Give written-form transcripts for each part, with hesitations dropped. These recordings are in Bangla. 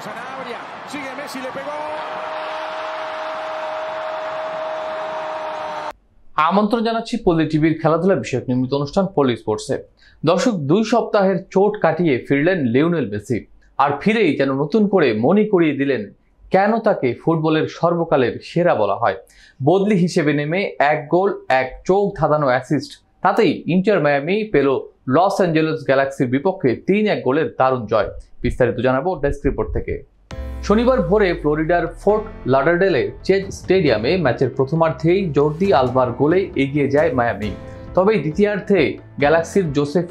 Sanabria, sigue Messi, le pegó. আমন্ত্রণ জানাচ্ছি পল্লী টিভির খেলাধুলা বিষয়ক নিয়মিত অনুষ্ঠান পল্লী স্পোর্টসে। দর্শক, 2 সপ্তাহের চোট কাটিয়ে ফিরলেন লিওনেল মেসি, আর ফিরেই যেন নতুন করে মনে করিয়ে দিলেন কেন তাকে ফুটবলের সর্বকালের সেরা বলা হয়। বদলি হিসেবে নেমে 1 গোল 1 চোখ ধাঁধানো অ্যাসিস্ট, তাতেই ইন্টার মায়ামি পেল লস অ্যাঞ্জেলেস গ্যালাক্সির বিপক্ষে 3-1 গোলের দারুণ জয়। বিস্তারিত জানাবো ডেস্ক রিপোর্ট থেকে। শনিবার ভোরে ফ্লোরিডার ফোর্ট লাডারডেলে চেজ স্টেডিয়ামে ম্যাচের প্রথমার্ধেই জর্দি আলবার গোলে এগিয়ে যায় মায়ামি। তবে দ্বিতীয়ার্ধে গ্যালাক্সির জোসেফ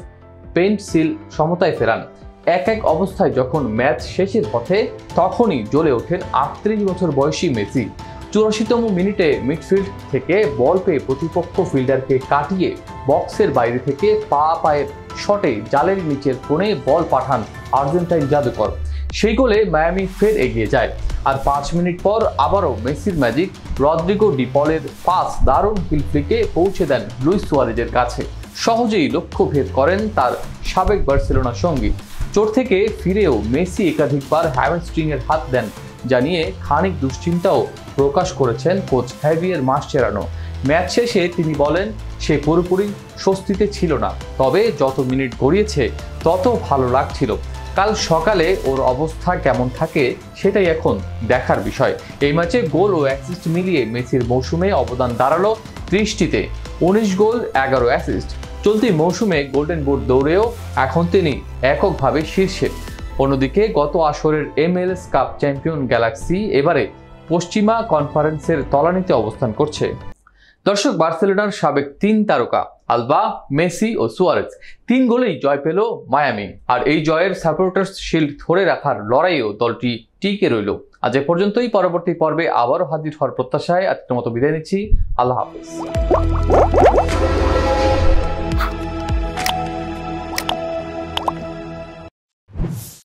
পেইন্টসিল সমতায় ফেরান। 1-1 অবস্থায় যখন ম্যাচ শেষের পথে, তখনই জ্বলে ওঠেন 38 বছর বয়সী মেসি। 84তম মিনিটে মিডফিল্ড থেকে বল পেয়ে প্রতিপক্ষ ফিল্ডারকে কাটিয়ে বক্সের বাইরে থেকে পায়ের শটে জালের নিচের কোণে বল পাঠান আর্জেন্টাইন জাদুকর। সেই গোলে মায়ামি ফের এগিয়ে যায়। আর 5 মিনিট পর আবারও মেসির ম্যাজিক, রদ্রিগো ডি পলের পাস দারুণ হিল ফ্লিকে পৌঁছে দেন লুইস সুয়ারেজের কাছে। সহজেই লক্ষ্য ভেদ করেন তার সাবেক বার্সেলোনা সঙ্গী। চোট থেকে ফিরেও মেসি একাধিকবার হ্যামস্ট্রিংয়ের হাত দেন, জানিয়ে খানিক দুশ্চিন্তাও প্রকাশ করেছেন কোচ হ্যাভিয়ের মাসচেরানো। ম্যাচ শেষে তিনি বলেন, সে পুরোপুরি স্বস্তিতে ছিল না, তবে যত মিনিট গড়িয়েছে তত ভালো লাগছিল। কাল সকালে ওর অবস্থা কেমন থাকে সেটাই এখন দেখার বিষয়। এই ম্যাচে গোল ও অ্যাসিস্ট মিলিয়ে মেসির মৌসুমে অবদান দাঁড়ালো 30টিতে, 19 গোল 11 অ্যাসিস্ট। চলতি মৌসুমে গোল্ডেন বুট দৌড়েও এখন তিনি এককভাবে শীর্ষে। অন্যদিকে গত আসরের MLS কাপ চ্যাম্পিয়ন গ্যালাক্সি এবারে পশ্চিমা কনফারেন্সের তলানিতে অবস্থান করছে। দর্শক, বার্সেলোনার সাবেক 3 তারকা আলবা, মেসি ও সুয়ারেজ 3 গোলেই জয় পেল মায়ামি। আর এই জয়ের সাপোর্টার্স শিল্ড ধরে রাখার লড়াইও দলটি টিকে রইল। আজ এ পর্যন্তই। পরবর্তী পর্বে আবারও হাজির হওয়ার প্রত্যাশায় আজকের মতো বিদায় নিচ্ছি। আল্লাহ হাফেজ।